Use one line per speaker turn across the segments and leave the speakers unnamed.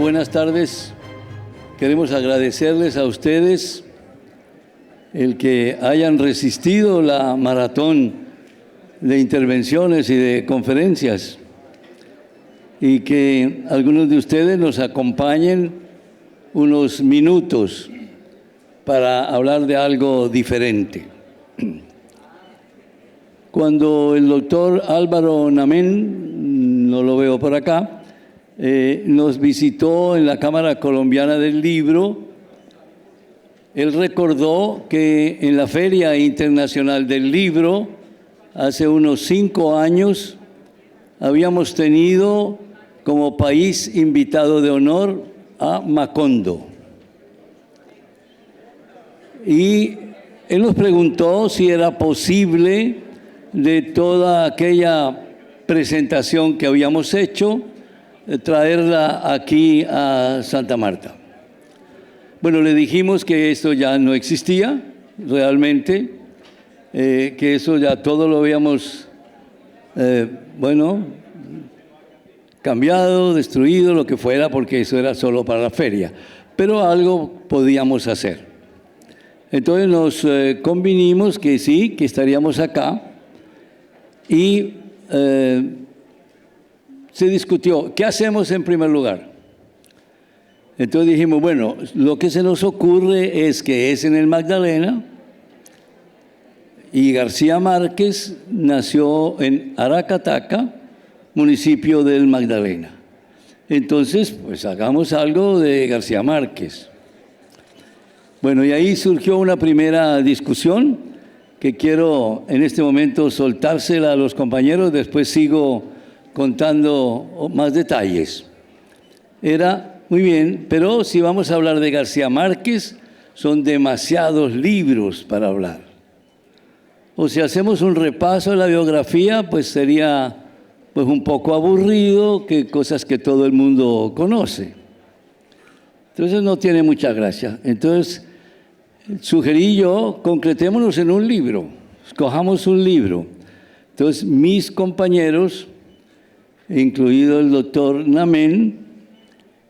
buenas tardes. Queremos agradecerles a ustedes el que hayan resistido la maratón de intervenciones y de conferencias y que algunos de ustedes nos acompañen unos minutos para hablar de algo diferente. Cuando el doctor Álvaro Namén, no lo veo por acá, nos visitó en la Cámara Colombiana del Libro, él recordó que en la Feria Internacional del Libro, hace unos 5 años, habíamos tenido como país invitado de honor a Macondo. Y él nos preguntó si era posible, de toda aquella presentación que habíamos hecho, traerla aquí a Santa Marta. Bueno, le dijimos que esto ya no existía realmente, que eso ya todo lo habíamos, cambiado, destruido, lo que fuera, porque eso era solo para la feria. Pero algo podíamos hacer. Entonces nos convinimos que sí, que estaríamos acá y se discutió, ¿qué hacemos en primer lugar? Entonces dijimos, bueno, lo que se nos ocurre es que es en el Magdalena y García Márquez nació en Aracataca, municipio del Magdalena. Entonces, pues hagamos algo de García Márquez. Bueno, y ahí surgió una primera discusión que quiero en este momento soltársela a los compañeros, después sigo contando más detalles. Era, muy bien, pero si vamos a hablar de García Márquez, son demasiados libros para hablar. O si hacemos un repaso de la biografía, pues sería pues un poco aburrido, que cosas que todo el mundo conoce. Entonces no tiene mucha gracia. Entonces sugerí yo, concretémonos en un libro, escojamos un libro. Entonces mis compañeros, incluido el doctor Namén,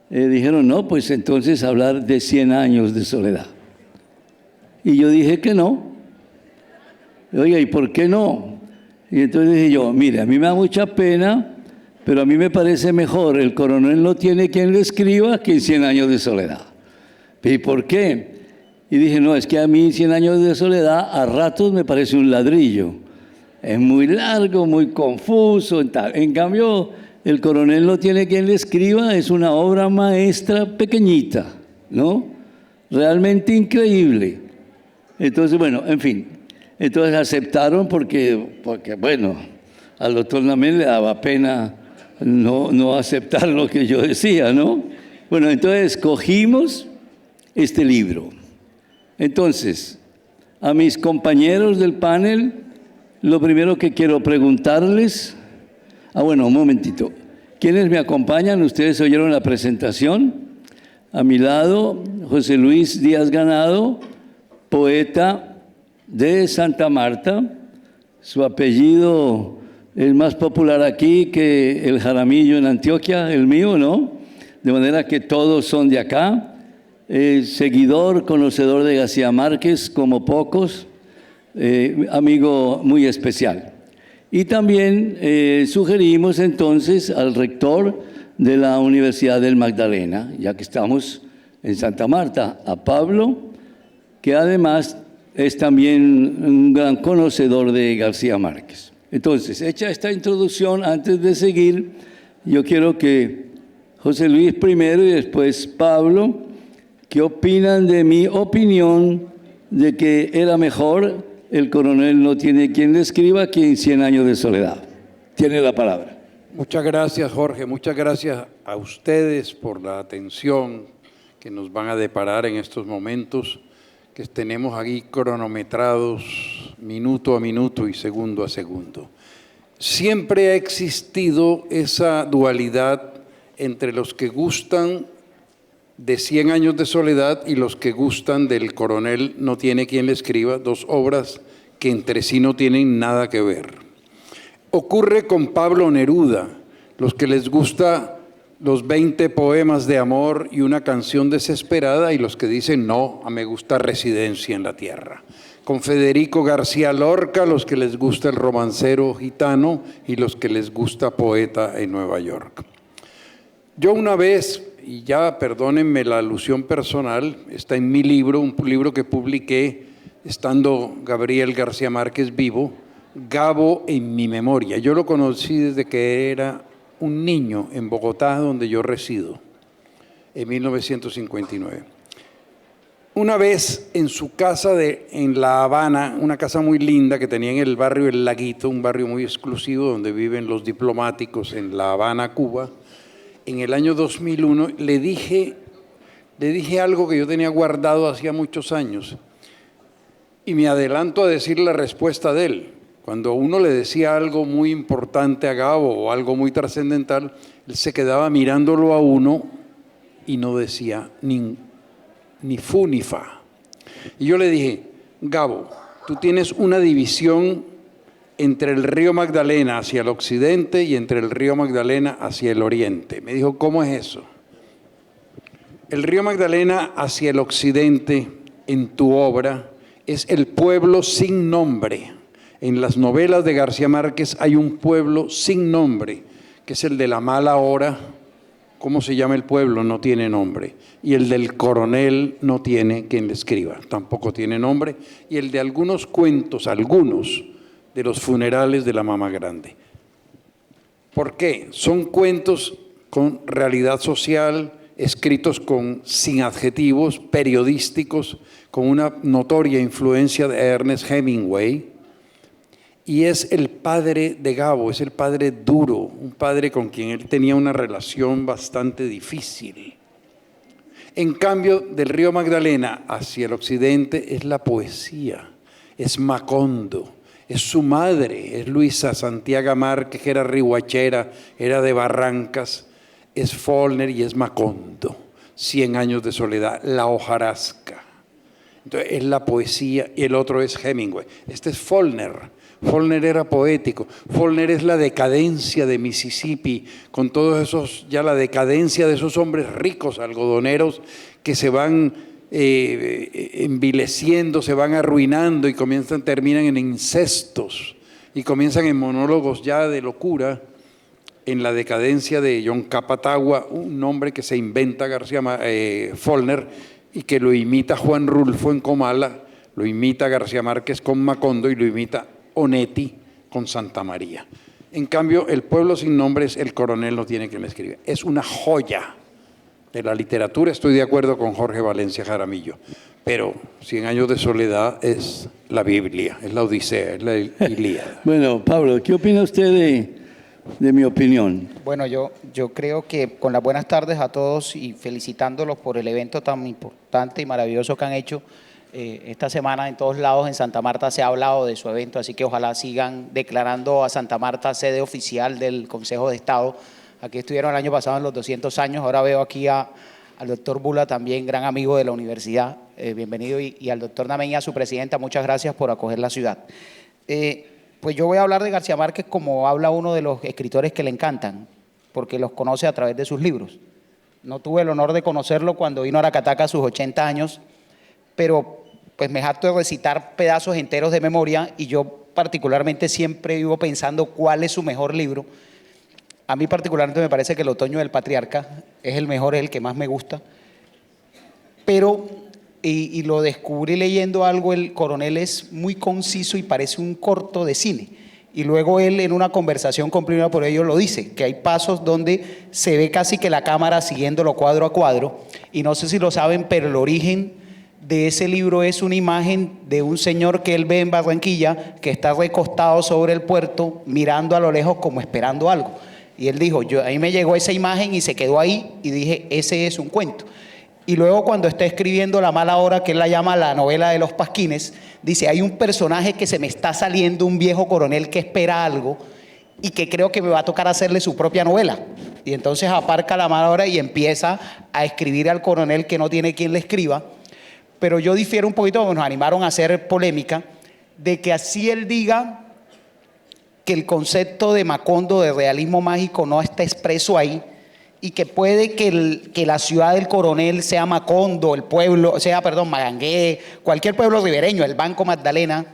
dijeron, no, pues entonces hablar de 100 años de soledad. Y yo dije que no. Oiga, ¿y por qué no? Y entonces dije yo, mire, a mí me da mucha pena, pero a mí me parece mejor El coronel no tiene quien lo escriba que 100 años de soledad. ¿Y por qué? Y dije, no, es que a mí 100 años de soledad a ratos me parece un ladrillo. Es muy largo, muy confuso. En cambio, El coronel no tiene quien le escriba, es una obra maestra pequeñita, ¿no? Realmente increíble. Entonces, bueno, en fin. Entonces aceptaron porque bueno, al doctor Namén le daba pena no aceptar lo que yo decía, ¿no? Bueno, entonces escogimos este libro. Entonces, a mis compañeros del panel, lo primero que quiero preguntarles, bueno, un momentito, ¿quiénes me acompañan? Ustedes oyeron la presentación. A mi lado, José Luis Díaz Ganado, poeta de Santa Marta, su apellido el más popular aquí que el Jaramillo en Antioquia, el mío, ¿no? De manera que todos son de acá. Seguidor, conocedor de García Márquez, como pocos, amigo muy especial. Y también sugerimos entonces al rector de la Universidad del Magdalena, ya que estamos en Santa Marta, a Pablo, que además es también un gran conocedor de García Márquez. Entonces, hecha esta introducción, antes de seguir, yo quiero que José Luis primero y después Pablo, ¿qué opinan de mi opinión de que era mejor El coronel no tiene quien le escriba que en 100 años de soledad? Tiene la palabra.
Muchas gracias, Jorge. Muchas gracias a ustedes por la atención que nos van a deparar en estos momentos que tenemos aquí cronometrados minuto a minuto y segundo a segundo. Siempre ha existido esa dualidad entre los que gustan de 100 años de soledad y los que gustan del coronel no tiene quien le escriba, dos obras que entre sí no tienen nada que ver. Ocurre con Pablo Neruda, los que les gusta los 20 poemas de amor y una canción desesperada, y los que dicen no, a me gusta Residencia en la Tierra. Con Federico García Lorca, los que les gusta el romancero gitano y los que les gusta Poeta en Nueva York. Yo una vez, y ya perdónenme la alusión personal, está en mi libro, un libro que publiqué estando Gabriel García Márquez vivo, Gabo en mi memoria. Yo lo conocí desde que era un niño en Bogotá, donde yo resido, en 1959. Una vez en su casa en La Habana, una casa muy linda que tenía en el barrio El Laguito, un barrio muy exclusivo donde viven los diplomáticos en La Habana, Cuba, en el año 2001, le dije algo que yo tenía guardado hacía muchos años y me adelanto a decir la respuesta de él. Cuando uno le decía algo muy importante a Gabo o algo muy trascendental, él se quedaba mirándolo a uno y no decía ni fu ni fa. Y yo le dije, Gabo, tú tienes una división entre el río Magdalena hacia el occidente y entre el río Magdalena hacia el oriente. Me dijo, ¿cómo es eso? El río Magdalena hacia el occidente en tu obra es el pueblo sin nombre. En las novelas de García Márquez hay un pueblo sin nombre, que es el de La Mala Hora. ¿Cómo se llama el pueblo? No tiene nombre. Y el del coronel no tiene quien le escriba, tampoco tiene nombre. Y el de algunos cuentos, algunos de los funerales de la mamá grande. ¿Por qué? Son cuentos con realidad social, escritos sin adjetivos, periodísticos, con una notoria influencia de Ernest Hemingway. Y es el padre de Gabo, es el padre duro, un padre con quien él tenía una relación bastante difícil. En cambio, del río Magdalena hacia el occidente es la poesía, es Macondo, es su madre, es Luisa Santiago Márquez, que era rihuachera, era de Barrancas, es Faulkner y es Macondo, 100 años de soledad, La hojarasca. Entonces es la poesía y el otro es Hemingway. Este es Faulkner. Faulkner era poético. Faulkner es la decadencia de Mississippi, con todos esos, ya la decadencia de esos hombres ricos, algodoneros, que se van envileciendo, se van arruinando y terminan en incestos y comienzan en monólogos ya de locura, en la decadencia de John Capatagua, un nombre que se inventa Faulkner y que lo imita Juan Rulfo en Comala, lo imita García Márquez con Macondo y lo imita Onetti con Santa María. En cambio, El pueblo sin nombre es El coronel no tiene quien le escribe. Es una joya de la literatura. Estoy de acuerdo con Jorge Valencia Jaramillo, pero 100 años de soledad es la Biblia, es la Odisea, es la Ilíada.
Bueno, Pablo, ¿qué opina usted de mi opinión?
Bueno, yo creo que con las buenas tardes a todos y felicitándolos por el evento tan importante y maravilloso que han hecho. Esta semana en todos lados en Santa Marta se ha hablado de su evento, así que ojalá sigan declarando a Santa Marta sede oficial del Consejo de Estado. Aquí estuvieron el año pasado en los 200 años, ahora veo aquí al doctor Bula, también gran amigo de la universidad, bienvenido, y al doctor Nameña, su presidenta, muchas gracias por acoger la ciudad. Pues yo voy a hablar de García Márquez como habla uno de los escritores que le encantan, porque los conoce a través de sus libros. No tuve el honor de conocerlo cuando vino a Aracataca a sus 80 años, pero pues me jacto de recitar pedazos enteros de memoria y yo particularmente siempre vivo pensando cuál es su mejor libro. A mí particularmente me parece que El otoño del patriarca es el mejor, es el que más me gusta, pero, y lo descubrí leyendo algo, El coronel es muy conciso y parece un corto de cine. Y luego él en una conversación con Primera por ello lo dice, que hay pasos donde se ve casi que la cámara siguiéndolo cuadro a cuadro, y no sé si lo saben, pero el origen de ese libro es una imagen de un señor que él ve en Barranquilla, que está recostado sobre el puerto, mirando a lo lejos como esperando algo. Y él dijo, a mí me llegó esa imagen y se quedó ahí, y dije, ese es un cuento. Y luego cuando está escribiendo La mala hora, que él la llama la novela de los pasquines, dice, hay un personaje que se me está saliendo, un viejo coronel que espera algo y que creo que me va a tocar hacerle su propia novela. Y entonces aparca La mala hora y empieza a escribir al coronel que no tiene quien le escriba. Pero yo difiero un poquito, porque nos animaron a hacer polémica, de que así él diga que el concepto de Macondo de realismo mágico no está expreso ahí, y que puede que la ciudad del Coronel sea Macondo, el pueblo, Magangué, cualquier pueblo ribereño, el Banco Magdalena,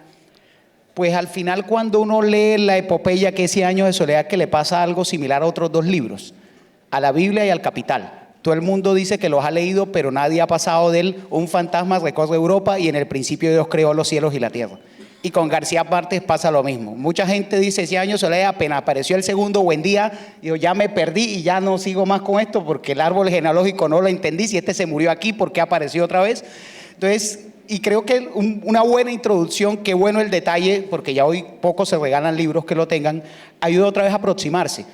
pues al final cuando uno lee la epopeya que es 100 años de soledad, que le pasa algo similar a otros dos libros, a la Biblia y al Capital. Todo el mundo dice que los ha leído, pero nadie ha pasado de él. Un fantasma recorre Europa y en el principio Dios creó los cielos y la tierra. Y con García Márquez pasa lo mismo. Mucha gente dice 100 años de soledad, apenas apareció el segundo buen día, digo, ya me perdí y ya no sigo más con esto porque el árbol genealógico no lo entendí. Si este se murió aquí, ¿por qué apareció otra vez? Entonces, y creo que una buena introducción, qué bueno el detalle, porque ya hoy pocos se regalan libros que lo tengan, ayuda otra vez a aproximarse.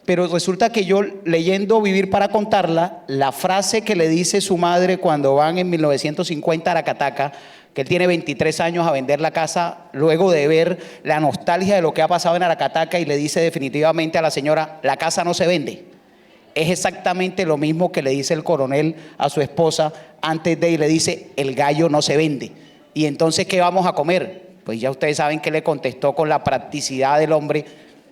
Pero resulta que yo leyendo Vivir para contarla, la frase que le dice su madre cuando van en 1950 a Aracataca, que él tiene 23 años a vender la casa, luego de ver la nostalgia de lo que ha pasado en Aracataca, y le dice definitivamente a la señora, la casa no se vende. Es exactamente lo mismo que le dice el coronel a su esposa antes de, y le dice, el gallo no se vende. Y entonces, ¿qué vamos a comer? Pues ya ustedes saben que le contestó con la practicidad del hombre,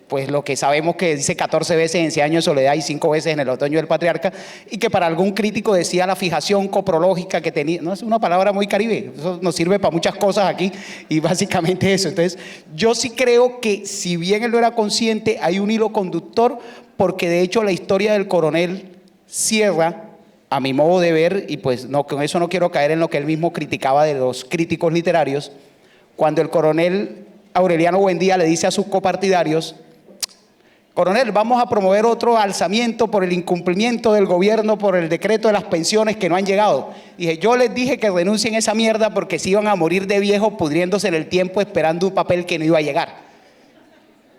pues lo que sabemos que dice 14 veces en 100 años de soledad y 5 veces en el otoño del patriarca, y que para algún crítico decía la fijación coprológica que tenía. No es una palabra muy caribe, eso nos sirve para muchas cosas aquí, y básicamente eso. Entonces, yo sí creo que si bien él no era consciente, hay un hilo conductor, porque de hecho la historia del coronel cierra, a mi modo de ver, y pues no, con eso no quiero caer en lo que él mismo criticaba de los críticos literarios, cuando el coronel Aureliano Buendía le dice a sus copartidarios, coronel, vamos a promover otro alzamiento por el incumplimiento del gobierno, por el decreto de las pensiones que no han llegado. Y yo les dije que renuncien a esa mierda porque se iban a morir de viejos pudriéndose en el tiempo esperando un papel que no iba a llegar.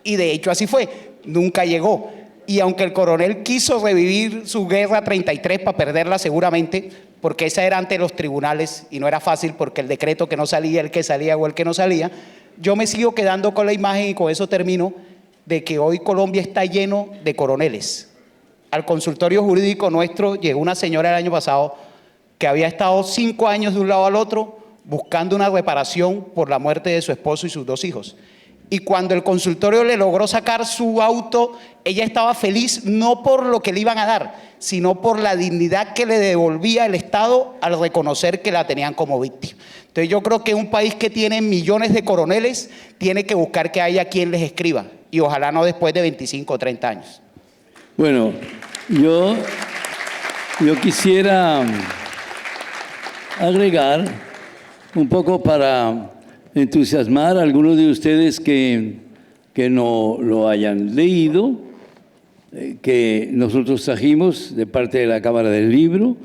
Y de hecho así fue, nunca llegó. Y aunque el coronel quiso revivir su guerra 33 para perderla seguramente, porque esa era ante los tribunales y no era fácil porque el decreto que no salía, el que salía o el que no salía, yo me sigo quedando con la imagen, y con eso termino, de que hoy Colombia está lleno de coroneles. Al consultorio jurídico nuestro llegó una señora el año pasado que había estado 5 años de un lado al otro buscando una reparación por la muerte de su esposo y sus 2 hijos. Y cuando el consultorio le logró sacar su auto, ella estaba feliz no por lo que le iban a dar, sino por la dignidad que le devolvía el Estado al reconocer que la tenían como víctima. Entonces yo creo que un país que tiene millones de coroneles tiene que buscar que haya quien les escriba, y ojalá no después de 25 o 30 años.
Bueno, yo quisiera agregar un poco para entusiasmar a algunos de ustedes que no lo hayan leído, que nosotros trajimos de parte de la Cámara del Libro.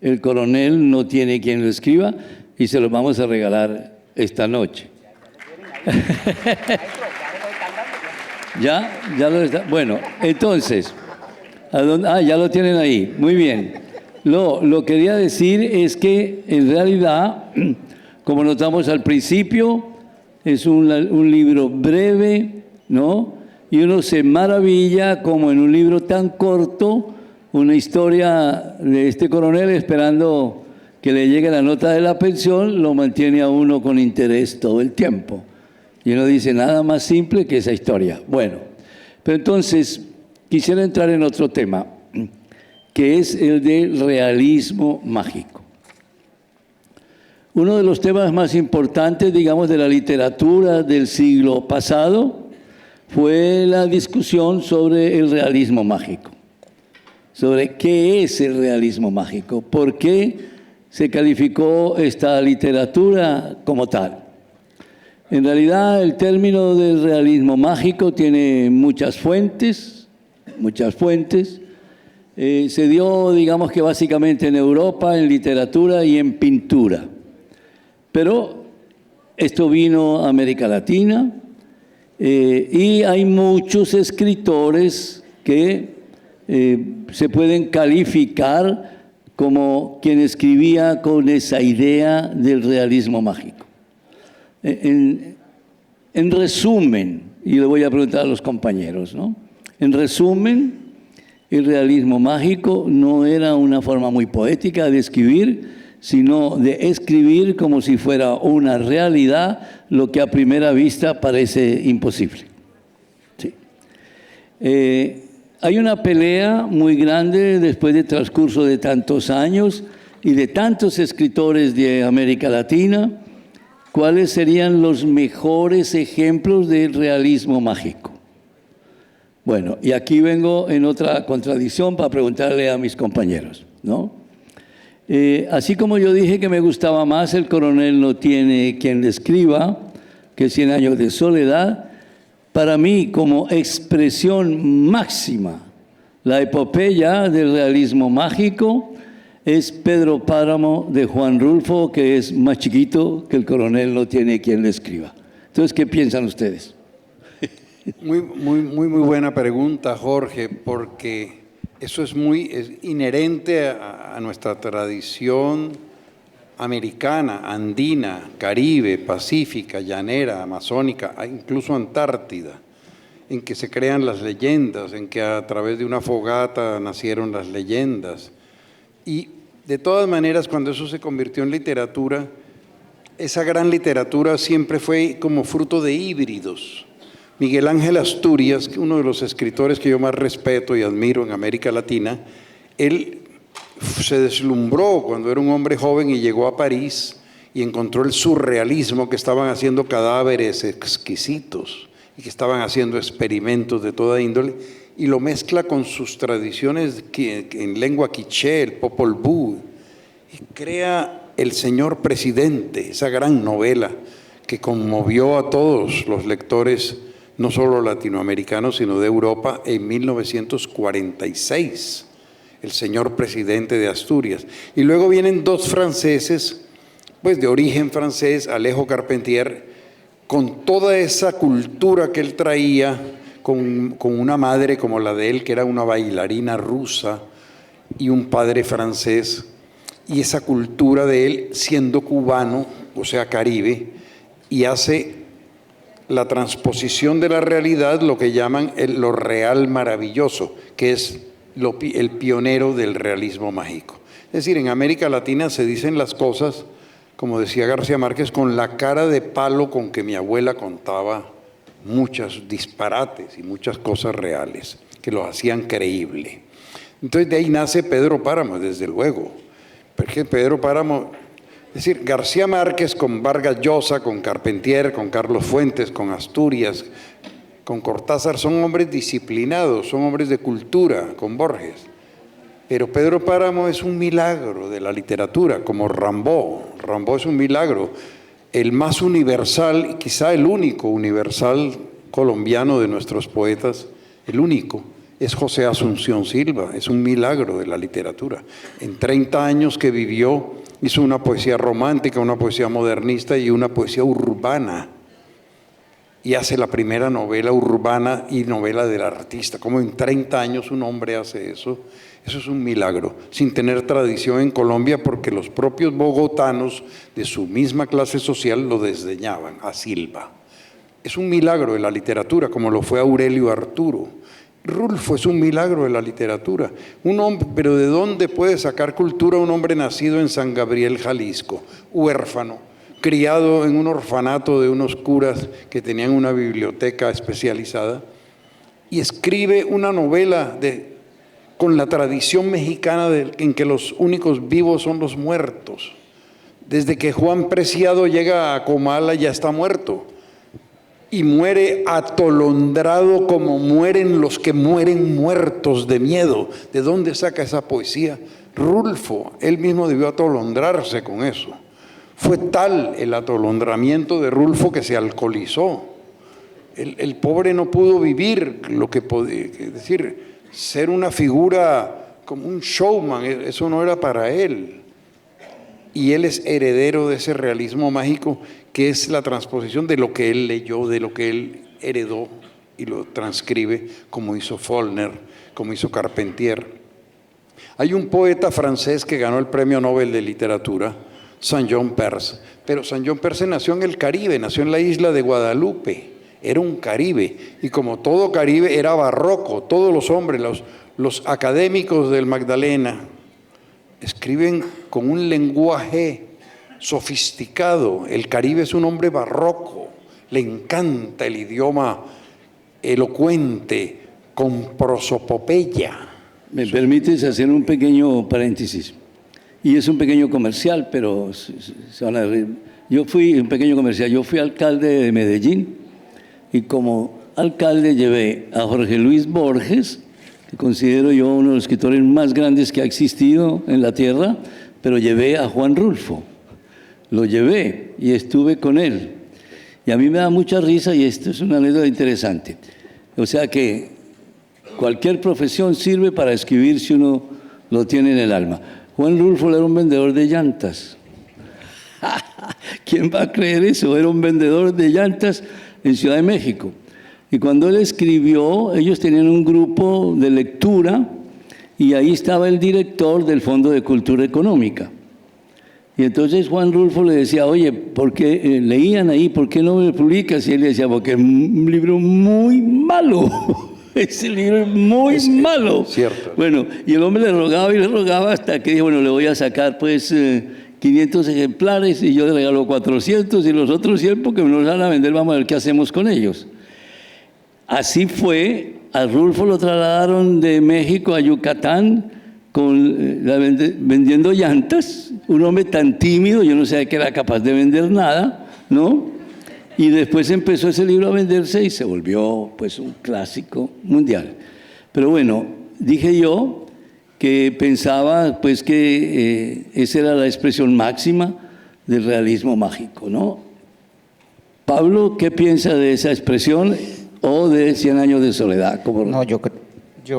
El coronel no tiene quien lo escriba y se lo vamos a regalar esta noche. ¿Ya lo está. Bueno, entonces, ya lo tienen ahí. Muy bien. Lo que quería decir es que en realidad, como notamos al principio, es un libro breve, ¿no? Y uno se maravilla como en un libro tan corto, una historia de este coronel esperando que le llegue la nota de la pensión, lo mantiene a uno con interés todo el tiempo. Y uno dice, nada más simple que esa historia. Bueno, pero entonces quisiera entrar en otro tema, que es el del realismo mágico. Uno de los temas más importantes, digamos, de la literatura del siglo pasado fue la discusión sobre el realismo mágico, sobre qué es el realismo mágico, por qué se calificó esta literatura como tal. En realidad, el término del realismo mágico tiene muchas fuentes. Se dio, digamos que básicamente en Europa, en literatura y en pintura. Pero esto vino a América Latina y hay muchos escritores que se pueden calificar como quien escribía con esa idea del realismo mágico. En resumen, y le voy a preguntar a los compañeros, ¿no? En resumen, el realismo mágico no era una forma muy poética de escribir, sino de escribir como si fuera una realidad, lo que a primera vista parece imposible. Sí. hay una pelea muy grande después del transcurso de tantos años y de tantos escritores de América Latina. ¿Cuáles serían los mejores ejemplos del realismo mágico? Bueno, y aquí vengo en otra contradicción para preguntarle a mis compañeros, ¿no? Así como yo dije que me gustaba más El coronel no tiene quien le escriba que 100 años de soledad, para mí como expresión máxima, la epopeya del realismo mágico es Pedro Páramo de Juan Rulfo, que es más chiquito que El coronel no tiene quien le escriba. Entonces, ¿qué piensan ustedes?
Muy buena pregunta, Jorge, porque eso es inherente a nuestra tradición americana, andina, caribe, pacífica, llanera, amazónica, incluso antártida, en que se crean las leyendas, en que a través de una fogata nacieron las leyendas. Y de todas maneras, cuando eso se convirtió en literatura, esa gran literatura siempre fue como fruto de híbridos. Miguel Ángel Asturias, uno de los escritores que yo más respeto y admiro en América Latina, él se deslumbró cuando era un hombre joven y llegó a París y encontró el surrealismo, que estaban haciendo cadáveres exquisitos y que estaban haciendo experimentos de toda índole, y lo mezcla con sus tradiciones en lengua quiché, el Popol Vuh, y crea El señor presidente, esa gran novela que conmovió a todos los lectores, no solo latinoamericanos, sino de Europa, en 1946, El señor presidente de Asturias. Y luego vienen dos franceses, pues de origen francés, Alejo Carpentier, con toda esa cultura que él traía, con una madre como la de él, que era una bailarina rusa, y un padre francés, y esa cultura de él siendo cubano, o sea, caribe, y hace la transposición de la realidad, lo que llaman lo real maravilloso, que es el pionero del realismo mágico. Es decir, en América Latina se dicen las cosas, como decía García Márquez, con la cara de palo con que mi abuela contaba muchos disparates y muchas cosas reales, que los hacían creíble. Entonces de ahí nace Pedro Páramo, desde luego, porque Pedro Páramo, es decir, García Márquez con Vargas Llosa, con Carpentier, con Carlos Fuentes, con Asturias, con Cortázar, son hombres disciplinados, son hombres de cultura, con Borges. Pero Pedro Páramo es un milagro de la literatura, como Rimbaud. Rimbaud es un milagro, el más universal, quizá el único universal colombiano de nuestros poetas, el único, es José Asunción Silva, es un milagro de la literatura. En 30 años que vivió, hizo una poesía romántica, una poesía modernista y una poesía urbana. Y hace la primera novela urbana y novela del artista. Como en 30 años un hombre hace eso. Eso es un milagro, sin tener tradición en Colombia, porque los propios bogotanos de su misma clase social lo desdeñaban, a Silva. Es un milagro de la literatura, como lo fue Aurelio Arturo. Rulfo es un milagro de la literatura. Un hombre, pero ¿de dónde puede sacar cultura un hombre nacido en San Gabriel, Jalisco, huérfano, criado en un orfanato de unos curas que tenían una biblioteca especializada, y escribe una novela con la tradición mexicana en que los únicos vivos son los muertos? Desde que Juan Preciado llega a Comala ya está muerto, y muere atolondrado como mueren los que mueren muertos de miedo. ¿De dónde saca esa poesía? Rulfo, él mismo debió atolondrarse con eso. Fue tal el atolondramiento de Rulfo que se alcoholizó. El pobre no pudo vivir lo que podía, es decir, ser una figura como un showman, eso no era para él. Y él es heredero de ese realismo mágico, que es la transposición de lo que él leyó, de lo que él heredó y lo transcribe, como hizo Faulkner, como hizo Carpentier. Hay un poeta francés que ganó el Premio Nobel de Literatura, Saint-Jean Perse, pero Saint-Jean Perse nació en el Caribe, nació en la isla de Guadalupe, era un Caribe, y como todo Caribe era barroco. Todos los hombres, los académicos del Magdalena, escriben con un lenguaje sofisticado. El Caribe es un hombre barroco, le encanta el idioma elocuente, con prosopopeya.
¿Me permites hacer un pequeño paréntesis? Y es un pequeño comercial, pero se van a reír. Yo fui alcalde de Medellín y como alcalde llevé a Jorge Luis Borges, que considero yo uno de los escritores más grandes que ha existido en la tierra, pero llevé a Juan Rulfo. Lo llevé y estuve con él. Y a mí me da mucha risa y esto es una anécdota interesante. O sea que cualquier profesión sirve para escribir si uno lo tiene en el alma. Juan Rulfo era un vendedor de llantas. ¿Quién va a creer eso? Era un vendedor de llantas en Ciudad de México. Y cuando él escribió, ellos tenían un grupo de lectura y ahí estaba el director del Fondo de Cultura Económica. Y entonces Juan Rulfo le decía, oye, ¿por qué leían ahí? ¿Por qué no me publicas? Y él le decía, porque es un libro muy malo. Ese libro es muy malo.
Cierto.
Bueno, y el hombre le rogaba hasta que dijo, bueno, le voy a sacar pues 500 ejemplares y yo le regalo 400 y los otros 100 porque me los van a vender, vamos a ver qué hacemos con ellos. Así fue, a Rulfo lo trasladaron de México a Yucatán vendiendo llantas, un hombre tan tímido, yo no sabía que era capaz de vender nada, ¿no? Y después empezó ese libro a venderse y se volvió pues un clásico mundial. Pero bueno, dije yo que pensaba pues que esa era la expresión máxima del realismo mágico, ¿no? Pablo, ¿qué piensa de esa expresión o de 100 años de soledad?
No, yo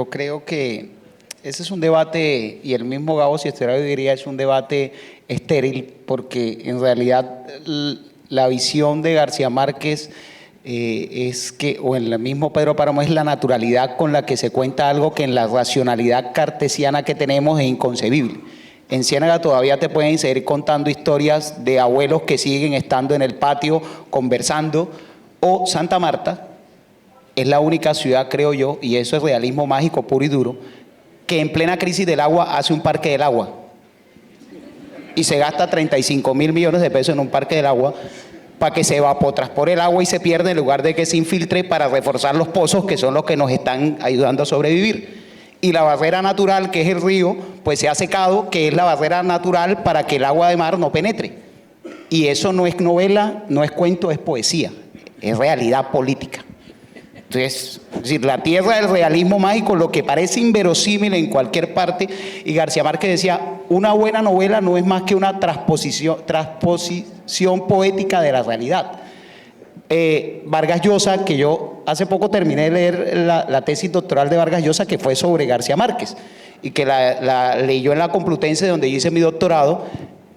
creo que ese es un debate, y el mismo Gabo Ciesterao diría es un debate estéril, porque en realidad la visión de García Márquez es que, o en el mismo Pedro Páramo, es la naturalidad con la que se cuenta algo que en la racionalidad cartesiana que tenemos es inconcebible. En Ciénaga todavía te pueden seguir contando historias de abuelos que siguen estando en el patio conversando, o Santa Marta es la única ciudad, creo yo, y eso es realismo mágico puro y duro, que en plena crisis del agua hace un parque del agua y se gasta 35.000 millones de pesos en un parque del agua para que se evapotranspore el agua y se pierda en lugar de que se infiltre para reforzar los pozos que son los que nos están ayudando a sobrevivir. Y la barrera natural, que es el río, pues se ha secado, que es la barrera natural para que el agua de mar no penetre. Y eso no es novela, no es cuento, es poesía, es realidad política. Entonces, es decir, la tierra del realismo mágico, lo que parece inverosímil en cualquier parte, y García Márquez decía, una buena novela no es más que una transposición poética de la realidad. Vargas Llosa, que yo hace poco terminé de leer la tesis doctoral de Vargas Llosa, que fue sobre García Márquez, y que la leyó en la Complutense, donde yo hice mi doctorado,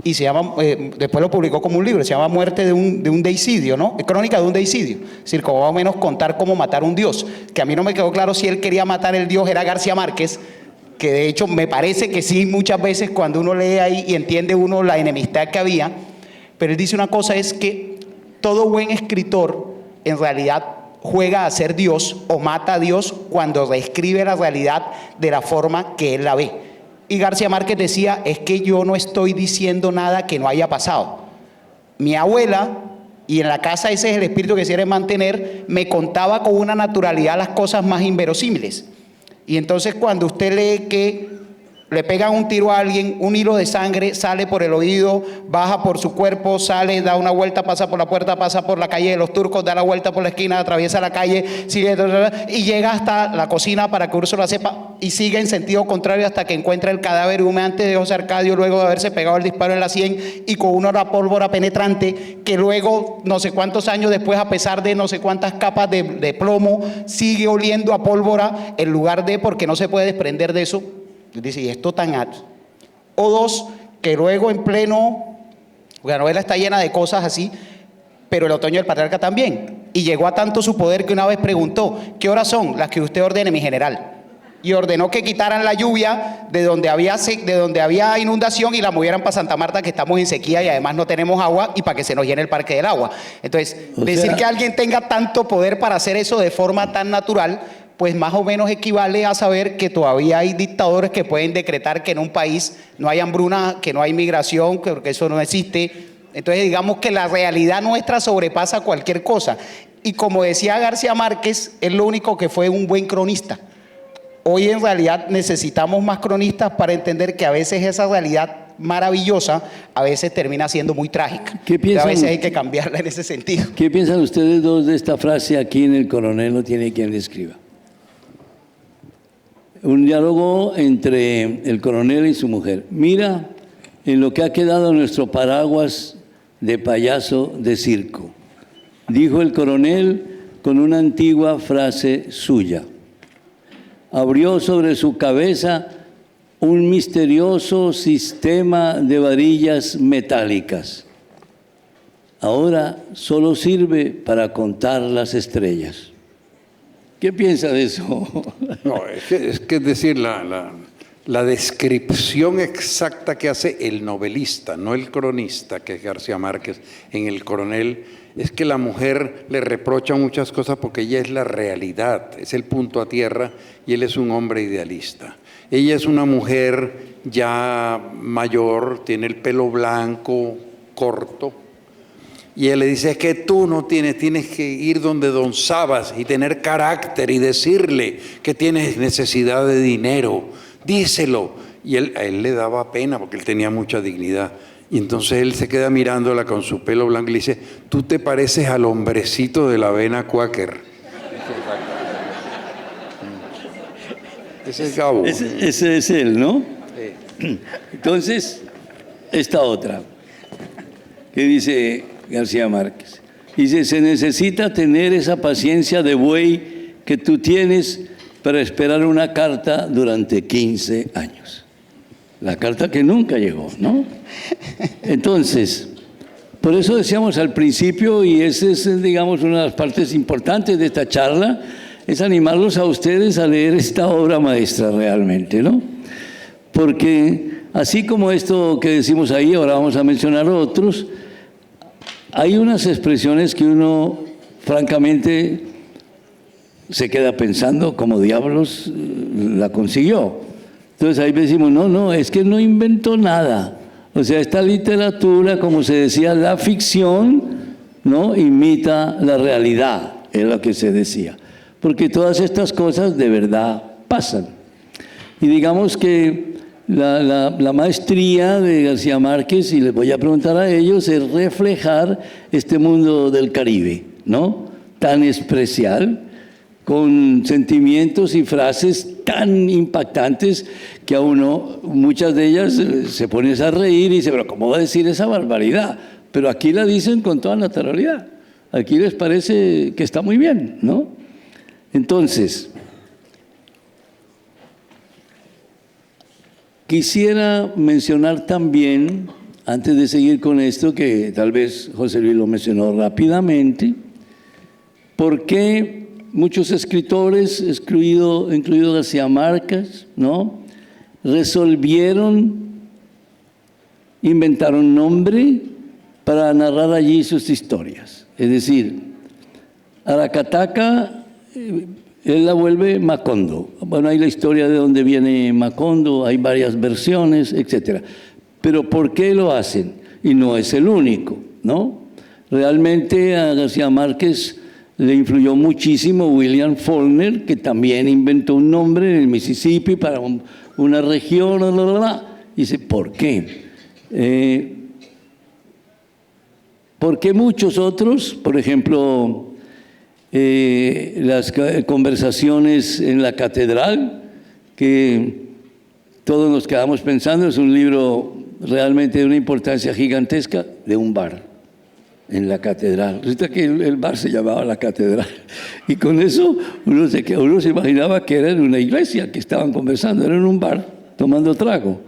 y se llama, después lo publicó como un libro, se llama Muerte de un deicidio, ¿no? Crónica de un deicidio. Es decir, como más o menos contar cómo matar un dios. Que a mí no me quedó claro si él quería matar el dios, era García Márquez, que de hecho me parece que sí, muchas veces cuando uno lee ahí y entiende uno la enemistad que había, pero él dice una cosa, es que todo buen escritor en realidad juega a ser Dios o mata a Dios cuando reescribe la realidad de la forma que él la ve. Y García Márquez decía, es que yo no estoy diciendo nada que no haya pasado. Mi abuela, y en la casa ese es el espíritu que quiere mantener, me contaba con una naturalidad las cosas más inverosímiles. Y entonces cuando usted lee que le pegan un tiro a alguien, un hilo de sangre sale por el oído, baja por su cuerpo, sale, da una vuelta, pasa por la puerta, pasa por la calle de los Turcos, da la vuelta por la esquina, atraviesa la calle, sigue y llega hasta la cocina para que Úrsula sepa y sigue en sentido contrario hasta que encuentra el cadáver humeante de José Arcadio luego de haberse pegado el disparo en la sien y con una pólvora penetrante que luego, no sé cuántos años después, a pesar de no sé cuántas capas de plomo, sigue oliendo a pólvora en lugar de, porque no se puede desprender de eso. Dice, y esto tan alto. O dos, que luego en pleno, la novela está llena de cosas así, pero el otoño del patriarca también. Y llegó a tanto su poder que una vez preguntó, ¿qué horas son las que usted ordene, mi general? Y ordenó que quitaran la lluvia de donde había inundación y la movieran para Santa Marta, que estamos en sequía y además no tenemos agua, y para que se nos llene el parque del agua. Entonces, decir que alguien tenga tanto poder para hacer eso de forma tan natural, pues más o menos equivale a saber que todavía hay dictadores que pueden decretar que en un país no hay hambruna, que no hay migración, que eso no existe. Entonces digamos que la realidad nuestra sobrepasa cualquier cosa. Y como decía García Márquez, es lo único que fue un buen cronista. hoy en realidad necesitamos más cronistas para entender que a veces esa realidad maravillosa a veces termina siendo muy trágica.
¿Qué piensan?
A veces hay que cambiarla en ese sentido.
¿Qué piensan ustedes dos de esta frase aquí en El Coronel no tiene quien le escriba? Un diálogo entre el coronel y su mujer. Mira en lo que ha quedado nuestro paraguas de payaso de circo, dijo el coronel con una antigua frase suya. Abrió sobre su cabeza un misterioso sistema de varillas metálicas. Ahora solo sirve para contar las estrellas. ¿Qué piensa de eso?
No, es decir, la descripción exacta que hace el novelista, no el cronista, que es García Márquez, en El Coronel, es que la mujer le reprocha muchas cosas porque ella es la realidad, es el punto a tierra, y él es un hombre idealista. Ella es una mujer ya mayor, tiene el pelo blanco, corto, y él le dice, es que tú no tienes que ir donde Don Sabas y tener carácter y decirle que tienes necesidad de dinero, díselo. Y a él le daba pena porque él tenía mucha dignidad. Y entonces él se queda mirándola con su pelo blanco y le dice, tú te pareces al hombrecito de la avena Quaker. Ese es Gabo.
Ese es él, ¿no?
Sí.
Entonces, esta otra, que dice García Márquez. Dice, se necesita tener esa paciencia de buey que tú tienes para esperar una carta durante 15 años. La carta que nunca llegó, ¿no? Entonces, por eso decíamos al principio, y esa es, digamos, una de las partes importantes de esta charla, es animarlos a ustedes a leer esta obra maestra realmente, ¿no? Porque así como esto que decimos ahí, ahora vamos a mencionar otros, hay unas expresiones que uno, francamente, se queda pensando cómo diablos la consiguió. Entonces ahí decimos, no, es que no inventó nada. O sea, esta literatura, como se decía, la ficción, ¿no?, imita la realidad, es lo que se decía. Porque todas estas cosas de verdad pasan. Y digamos que la maestría de García Márquez, y les voy a preguntar a ellos, es reflejar este mundo del Caribe, ¿no?, tan especial, con sentimientos y frases tan impactantes que a uno, muchas de ellas, se pone a reír y dice, pero ¿cómo va a decir esa barbaridad? Pero aquí la dicen con toda naturalidad. Aquí les parece que está muy bien, ¿no? Entonces, quisiera mencionar también, antes de seguir con esto, que tal vez José Luis lo mencionó rápidamente, por qué muchos escritores, incluido García Márquez, ¿no?, resolvieron inventar un nombre para narrar allí sus historias. Es decir, Aracataca, él la vuelve Macondo. Bueno, hay la historia de dónde viene Macondo, hay varias versiones, etc. Pero ¿por qué lo hacen? Y no es el único, ¿no? Realmente a García Márquez le influyó muchísimo William Faulkner, que también inventó un nombre en el Mississippi para una región, Dice, ¿por qué? ¿Por qué muchos otros? Por ejemplo, las conversaciones en la catedral, que todos nos quedamos pensando, es un libro realmente de una importancia gigantesca, de un bar en la catedral. Resulta que el bar se llamaba La Catedral. Y con eso uno se imaginaba que era en una iglesia que estaban conversando, era en un bar tomando trago.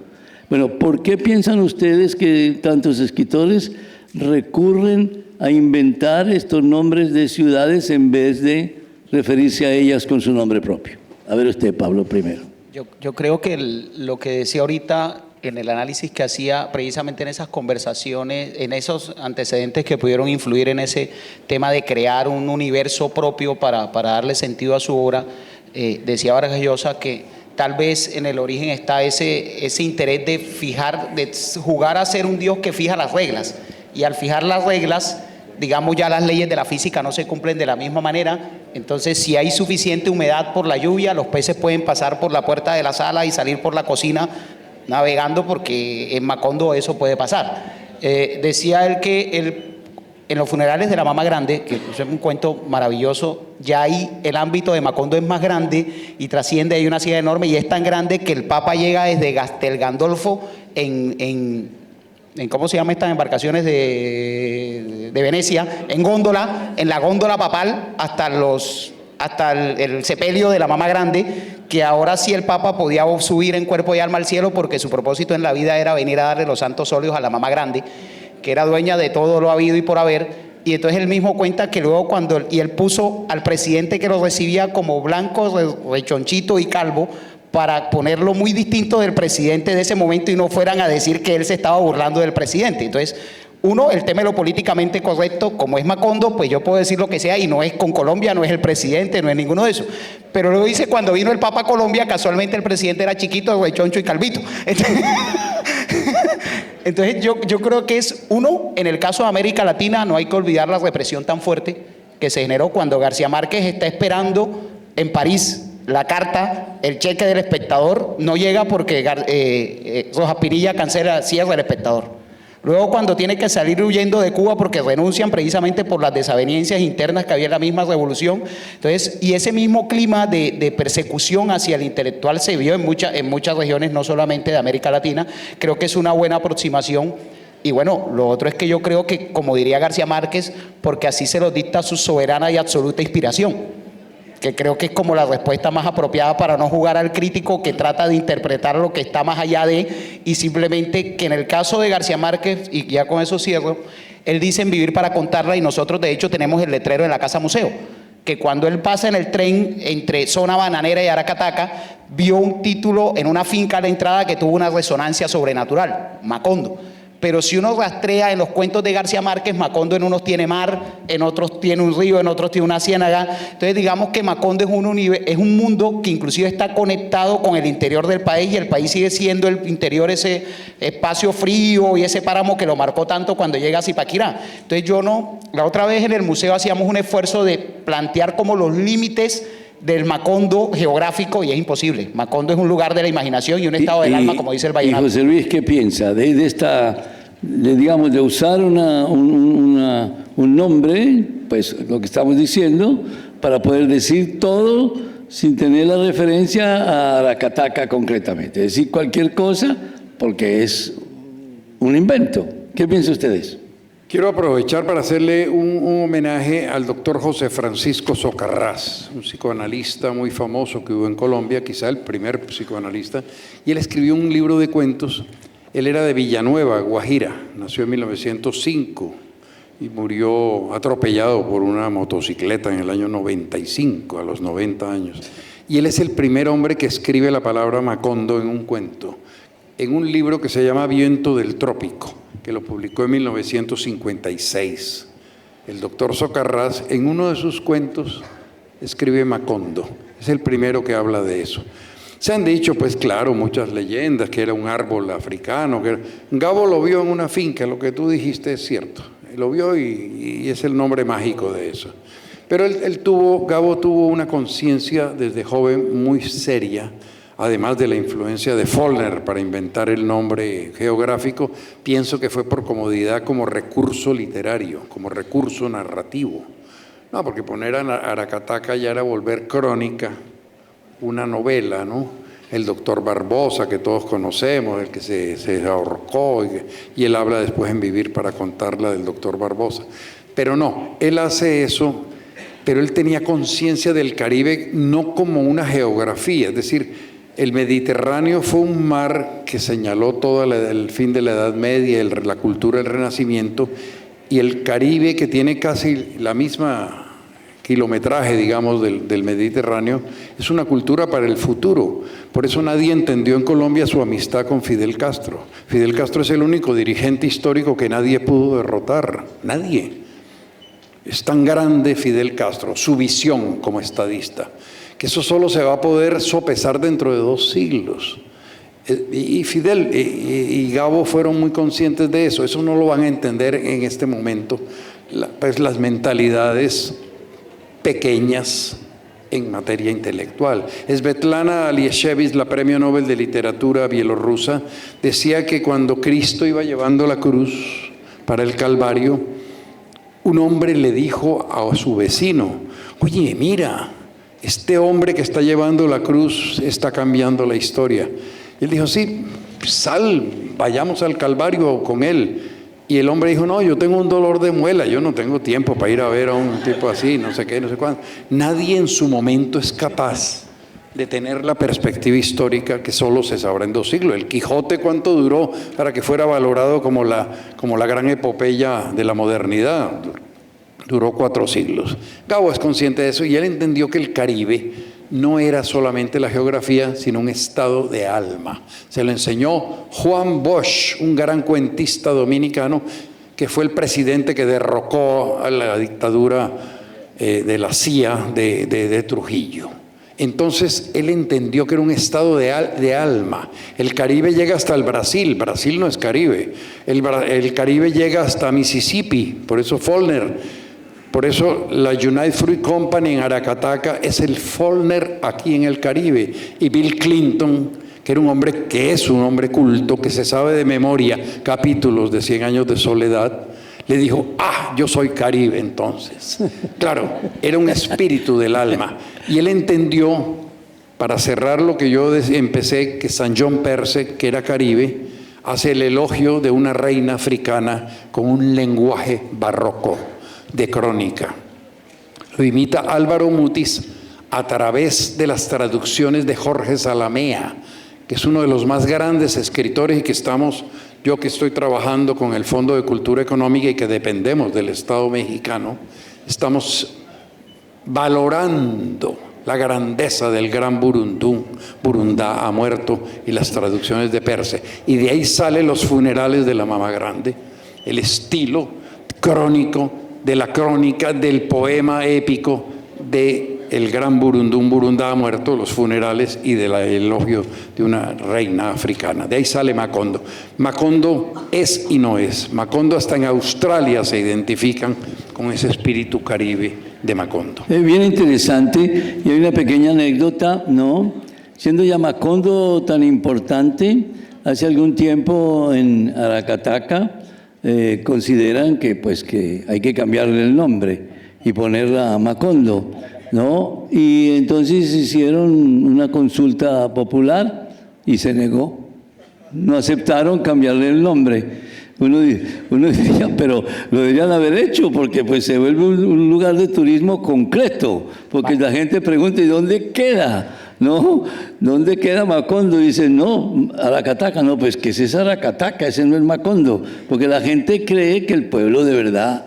Bueno, ¿por qué piensan ustedes que tantos escritores recurren a inventar estos nombres de ciudades en vez de referirse a ellas con su nombre propio? A ver usted, Pablo, primero.
Yo creo que lo que decía ahorita en el análisis que hacía precisamente en esas conversaciones, en esos antecedentes que pudieron influir en ese tema de crear un universo propio para darle sentido a su obra, decía Vargas Llosa que tal vez en el origen está ese interés de jugar a ser un Dios que fija las reglas. Y al fijar las reglas, digamos, ya las leyes de la física no se cumplen de la misma manera, Entonces, si hay suficiente humedad por la lluvia, los peces pueden pasar por la puerta de la sala y salir por la cocina navegando, porque en Macondo eso puede pasar. Decía él que en los funerales de la Mama Grande, que es un cuento maravilloso, ya ahí el ámbito de Macondo es más grande y trasciende, hay una silla enorme y es tan grande que el Papa llega desde Castel Gandolfo en ¿cómo se llaman estas embarcaciones de Venecia? En góndola, en la góndola papal hasta el sepelio de la Mama Grande, que ahora sí el Papa podía subir en cuerpo y alma al cielo, porque su propósito en la vida era venir a darle los santos óleos a la Mama Grande, que era dueña de todo lo habido y por haber. Y entonces él mismo cuenta que luego él puso al presidente que lo recibía como blanco, rechonchito y calvo, para ponerlo muy distinto del presidente de ese momento y no fueran a decir que él se estaba burlando del presidente. Entonces, el tema de lo políticamente correcto, como es Macondo, pues yo puedo decir lo que sea y no es con Colombia, no es el presidente, no es ninguno de esos. Pero luego dice, cuando vino el Papa a Colombia, casualmente el presidente era chiquito, rechoncho y calvito. Entonces yo creo que en el caso de América Latina no hay que olvidar la represión tan fuerte que se generó cuando García Márquez está esperando en París la carta, el cheque del Espectador, no llega porque Rojas Pinilla cierra el Espectador. Luego, cuando tiene que salir huyendo de Cuba porque renuncian precisamente por las desavenencias internas que había en la misma revolución. Entonces, y ese mismo clima de persecución hacia el intelectual se vio en muchas regiones, no solamente de América Latina. Creo que es una buena aproximación. Y bueno, lo otro es que yo creo que, como diría García Márquez, porque así se lo dicta su soberana y absoluta inspiración, que creo que es como la respuesta más apropiada para no jugar al crítico que trata de interpretar lo que está más allá de, y simplemente que en el caso de García Márquez, y ya con eso cierro, él dice en Vivir para contarla, y nosotros de hecho tenemos el letrero en la Casa Museo, que cuando él pasa en el tren entre Zona Bananera y Aracataca, vio un título en una finca a la entrada que tuvo una resonancia sobrenatural, Macondo. Pero si uno rastrea en los cuentos de García Márquez, Macondo en unos tiene mar, en otros tiene un río, en otros tiene una ciénaga. Entonces digamos que Macondo es un mundo que inclusive está conectado con el interior del país, y el país sigue siendo el interior, ese espacio frío y ese páramo que lo marcó tanto cuando llega a Zipaquirá. Entonces la otra vez en el museo hacíamos un esfuerzo de plantear como los límites del Macondo geográfico, y es imposible. Macondo es un lugar de la imaginación y un estado del alma, como dice el vallenato.
Y José Luis, ¿qué piensa de usar un nombre, pues lo que estamos diciendo, para poder decir todo sin tener la referencia a Aracataca concretamente? Decir cualquier cosa porque es un invento. ¿Qué piensan ustedes?
Quiero aprovechar para hacerle un homenaje al doctor José Francisco Socarrás, un psicoanalista muy famoso que hubo en Colombia, quizá el primer psicoanalista, y él escribió un libro de cuentos. Él era de Villanueva, Guajira, nació en 1905 y murió atropellado por una motocicleta en el año 95, a los 90 años. Y él es el primer hombre que escribe la palabra Macondo en un cuento, en un libro que se llama Viento del Trópico, que lo publicó en 1956. El doctor Socarrás, en uno de sus cuentos, escribe Macondo. Es el primero que habla de eso. Se han dicho, pues claro, muchas leyendas, que era un árbol africano. Gabo lo vio en una finca, lo que tú dijiste es cierto. Lo vio y es el nombre mágico de eso. Pero Gabo tuvo una conciencia desde joven muy seria, además de la influencia de Follner para inventar el nombre geográfico. Pienso que fue por comodidad como recurso literario, como recurso narrativo. No, porque poner a Aracataca ya era volver crónica, una novela, ¿no? El doctor Barbosa, que todos conocemos, el que se ahorcó, y él habla después en Vivir para contarla del doctor Barbosa. Pero no, él hace eso, pero él tenía conciencia del Caribe no como una geografía, es decir, el Mediterráneo fue un mar que señaló todo el fin de la Edad Media, la cultura del Renacimiento, y el Caribe, que tiene casi la misma kilometraje, digamos, del Mediterráneo, es una cultura para el futuro. Por eso nadie entendió en Colombia su amistad con Fidel Castro. Fidel Castro es el único dirigente histórico que nadie pudo derrotar, nadie. Es tan grande Fidel Castro, su visión como estadista, que eso solo se va a poder sopesar dentro de 2 siglos. Y Fidel y Gabo fueron muy conscientes de eso. Eso no lo van a entender en este momento, pues las mentalidades pequeñas en materia intelectual. Svetlana Alexievich, la premio Nobel de Literatura bielorrusa, decía que cuando Cristo iba llevando la cruz para el Calvario, un hombre le dijo a su vecino: oye, mira, este hombre que está llevando la cruz está cambiando la historia. Y él dijo: sí, sal, vayamos al Calvario con él. Y el hombre dijo: no, yo tengo un dolor de muela, yo no tengo tiempo para ir a ver a un tipo así, no sé qué, no sé cuándo. Nadie en su momento es capaz de tener la perspectiva histórica que solo se sabrá en 2 siglos. El Quijote, ¿cuánto duró para que fuera valorado como la gran epopeya de la modernidad? Duró 4 siglos. Gabo es consciente de eso y él entendió que el Caribe no era solamente la geografía, sino un estado de alma. Se lo enseñó Juan Bosch, un gran cuentista dominicano, que fue el presidente que derrocó a la dictadura de la CIA de Trujillo. Entonces él entendió que era un estado de alma. El Caribe llega hasta el Brasil. Brasil no es Caribe. El Caribe llega hasta Mississippi, por eso Faulkner. Por eso la United Fruit Company en Aracataca es el Faulkner aquí en el Caribe. Y Bill Clinton, que es un hombre culto, que se sabe de memoria capítulos de 100 años de soledad, le dijo: yo soy Caribe entonces. Claro, era un espíritu del alma. Y él entendió, para cerrar lo que yo empecé, que San John Perse, que era Caribe, hace el elogio de una reina africana con un lenguaje barroco de crónica. Lo imita Álvaro Mutis a través de las traducciones de Jorge Zalamea, que es uno de los más grandes escritores y que yo que estoy trabajando con el Fondo de Cultura Económica y que dependemos del Estado mexicano, estamos valorando la grandeza del gran Burundá ha muerto, y las traducciones de Perse. Y de ahí salen los funerales de la Mamá Grande, el estilo crónico de la crónica, del poema épico de el gran Burundá ha muerto, los funerales, y del elogio de una reina africana. De ahí sale Macondo. Macondo es y no es. Macondo hasta en Australia se identifican con ese espíritu caribe de Macondo.
Es bien interesante, y hay una pequeña anécdota, ¿no? Siendo ya Macondo tan importante, hace algún tiempo en Aracataca consideran que hay que cambiarle el nombre y ponerla a Macondo, ¿no? Y entonces hicieron una consulta popular y se negó. No aceptaron cambiarle el nombre. Uno diría, pero lo deberían haber hecho, porque pues se vuelve un lugar de turismo concreto, porque la gente pregunta: ¿y dónde queda? ¿No? ¿Dónde queda Macondo? Dice: no, Aracataca. No, pues que ese es Aracataca, ese no es Macondo, porque la gente cree que el pueblo de verdad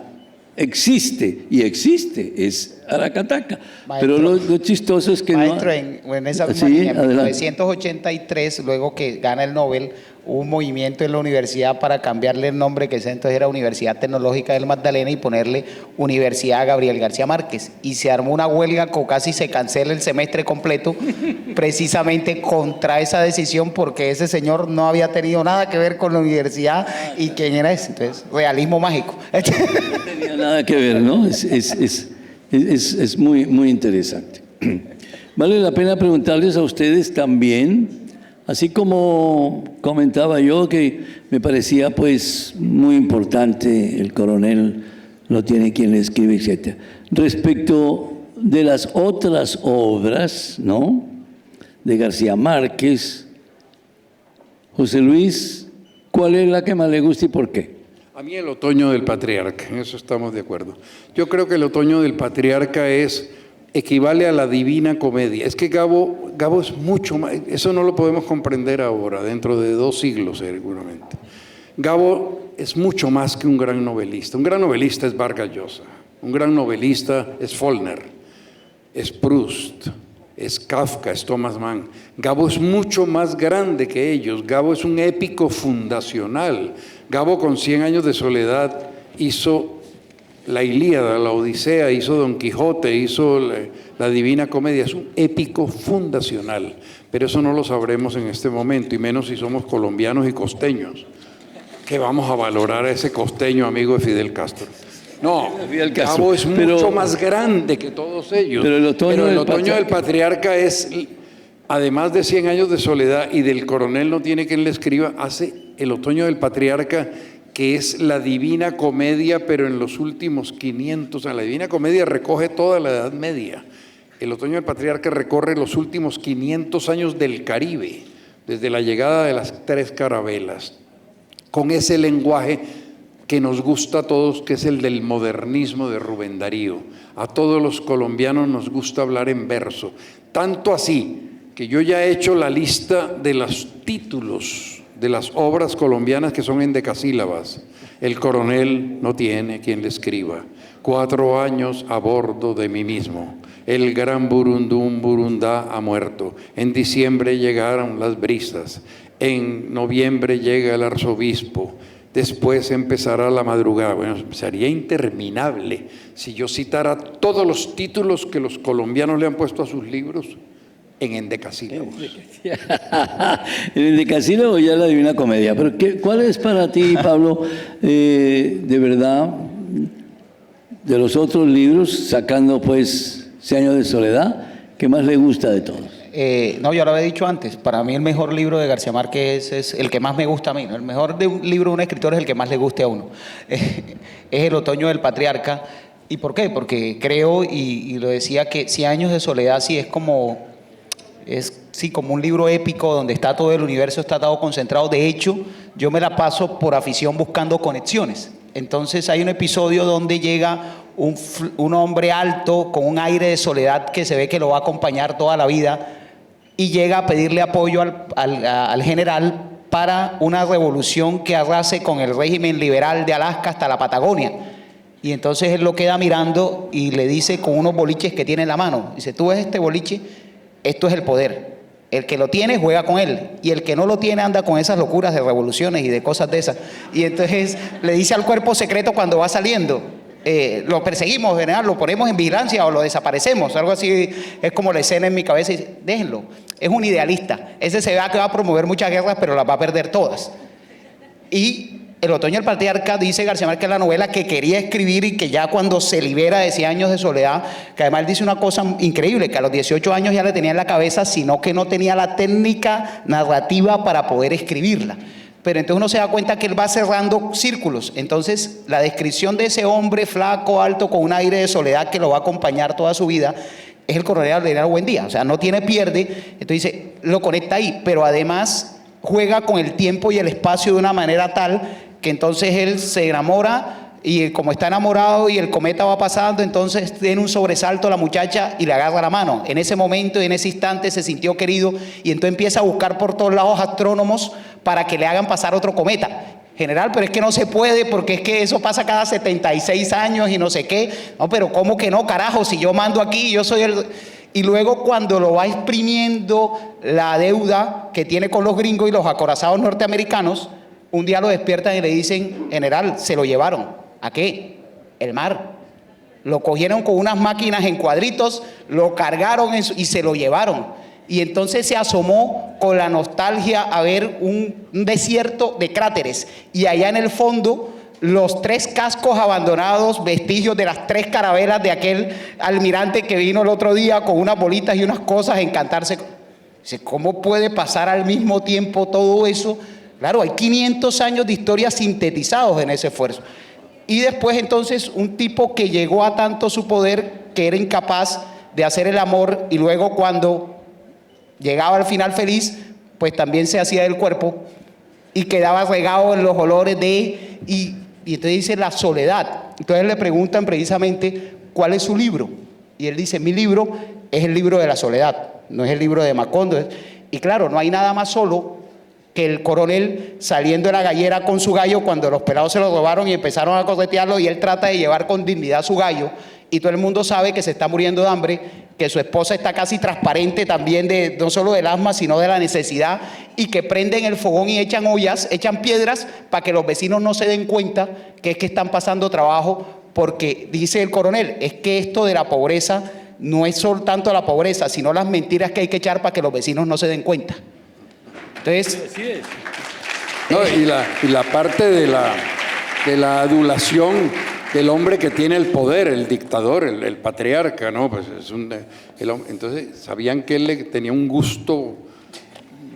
existe, y existe, es Aracataca.
Maestro,
pero lo chistoso es que
maestro,
no...
en esa misma línea, en 1983, luego que gana el Nobel, hubo un movimiento en la universidad para cambiarle el nombre, que ese entonces era Universidad Tecnológica del Magdalena, y ponerle Universidad Gabriel García Márquez. Y se armó una huelga, casi se cancela el semestre completo, precisamente contra esa decisión, porque ese señor no había tenido nada que ver con la universidad. ¿Y quién era ese? Entonces, realismo mágico.
No tenía nada que ver, ¿no? Es muy, muy interesante. Vale la pena preguntarles a ustedes también, así como comentaba yo, que me parecía pues muy importante, el coronel lo tiene quien le escribe, etc. Respecto de las otras obras, ¿no?, de García Márquez, José Luis, ¿cuál es la que más le gusta y por qué?
A mí el Otoño del Patriarca, en eso estamos de acuerdo. Yo creo que el Otoño del Patriarca equivale a la Divina Comedia. Es que Gabo es mucho más, eso no lo podemos comprender ahora, dentro de 2 siglos seguramente. Gabo es mucho más que un gran novelista. Un gran novelista es Vargas Llosa, un gran novelista es Faulkner, es Proust, es Kafka, es Thomas Mann. Gabo es mucho más grande que ellos. Gabo es un épico fundacional. Gabo, con 100 años de soledad, hizo la Ilíada, la Odisea, hizo Don Quijote, hizo la Divina Comedia. Es un épico fundacional, pero eso no lo sabremos en este momento, y menos si somos colombianos y costeños, que vamos a valorar a ese costeño amigo de Fidel Castro. No,
Fidel Castro.
Gabo es
Pero-
mucho más grande que todos ellos.
Pero el otoño del
del patriarca es, además de 100 años de soledad y del coronel no tiene quien le escriba, hace el otoño del patriarca, que es la Divina Comedia, pero en los últimos 500. O sea, la Divina Comedia recoge toda la Edad Media. El otoño del patriarca recorre los últimos 500 años del Caribe, desde la llegada de las 3 carabelas, con ese lenguaje que nos gusta a todos, que es el del modernismo de Rubén Darío. A todos los colombianos nos gusta hablar en verso. Tanto así que yo ya he hecho la lista de los títulos de las obras colombianas que son endecasílabas. El coronel no tiene quien le escriba. 4 años a bordo de mí mismo. El gran Burundún Burundá ha muerto. En diciembre llegaron las brisas. En noviembre llega el arzobispo. Después empezará la madrugada. Bueno, sería interminable si yo citara todos los títulos que los colombianos le han puesto a sus libros en endecasílabos.
¿El endecasílabo o ya la Divina Comedia? Pero ¿cuál es para ti, Pablo, de verdad, de los otros libros, sacando pues 100 años de soledad, qué más le gusta de todos?
No, yo lo había dicho antes, para mí el mejor libro de García Márquez es el que más me gusta a mí, ¿no? El mejor libro de un escritor es el que más le guste a uno. Es El otoño del patriarca. ¿Y por qué? Porque creo, y lo decía, que 100 años de soledad sí es como un libro épico donde está todo el universo, está todo concentrado. De hecho, yo me la paso por afición buscando conexiones. Entonces hay un episodio donde llega un hombre alto con un aire de soledad que se ve que lo va a acompañar toda la vida y llega a pedirle apoyo al general para una revolución que arrase con el régimen liberal de Alaska hasta la Patagonia. Y entonces él lo queda mirando y le dice con unos boliches que tiene en la mano, dice: tú ves este boliche, esto es el poder. El que lo tiene juega con él y el que no lo tiene anda con esas locuras de revoluciones y de cosas de esas. Y entonces le dice al cuerpo secreto cuando va saliendo: lo perseguimos, general, lo ponemos en vigilancia o lo desaparecemos. Algo así es como la escena en mi cabeza. Y dice: déjenlo, es un idealista. Ese se ve que va a promover muchas guerras, pero las va a perder todas. Y El otoño del patriarca, dice García Márquez en la novela, que quería escribir y que ya cuando se libera de 100 años de soledad, que además él dice una cosa increíble, que a los 18 años ya le tenía en la cabeza, sino que no tenía la técnica narrativa para poder escribirla. Pero entonces uno se da cuenta que él va cerrando círculos. Entonces la descripción de ese hombre flaco, alto, con un aire de soledad que lo va a acompañar toda su vida, es el coronel Aureliano Buendía. O sea, no tiene pierde. Entonces dice, lo conecta ahí, pero además juega con el tiempo y el espacio de una manera tal que entonces él se enamora, y como está enamorado y el cometa va pasando, entonces tiene un sobresalto la muchacha y le agarra la mano. En ese momento y en ese instante se sintió querido, y entonces empieza a buscar por todos lados astrónomos para que le hagan pasar otro cometa. General, pero es que no se puede, porque es que eso pasa cada 76 años y no sé qué. No, pero ¿cómo que no, carajo? Si yo mando aquí, yo soy el... Y luego cuando lo va exprimiendo la deuda que tiene con los gringos y los acorazados norteamericanos, un día lo despiertan y le dicen: general, se lo llevaron. ¿A qué? El mar. Lo cogieron con unas máquinas en cuadritos, lo cargaron y se lo llevaron. Y entonces se asomó con la nostalgia a ver un desierto de cráteres. Y allá en el fondo, los 3 cascos abandonados, vestigios de las 3 carabelas de aquel almirante que vino el otro día con unas bolitas y unas cosas a encantarse. Dice, ¿cómo puede pasar al mismo tiempo todo eso? Claro, hay 500 años de historia sintetizados en ese esfuerzo. Y después entonces un tipo que llegó a tanto su poder que era incapaz de hacer el amor, y luego cuando llegaba al final feliz, pues también se hacía del cuerpo y quedaba regado en los olores de... Y entonces dice la soledad. Entonces le preguntan precisamente cuál es su libro. Y él dice, mi libro es el libro de la soledad, no es el libro de Macondo. Y claro, no hay nada más solo que el coronel saliendo de la gallera con su gallo cuando los pelados se lo robaron y empezaron a corretearlo, y él trata de llevar con dignidad su gallo, y todo el mundo sabe que se está muriendo de hambre, que su esposa está casi transparente también, de no solo del asma sino de la necesidad, y que prenden el fogón y echan ollas, echan piedras para que los vecinos no se den cuenta que es que están pasando trabajo, porque dice el coronel, es que esto de la pobreza no es solo tanto la pobreza, sino las mentiras que hay que echar para que los vecinos no se den cuenta. Entonces,
no, y la parte de la adulación del hombre que tiene el poder, el dictador, el patriarca, ¿no? Pues es entonces sabían que él tenía un gusto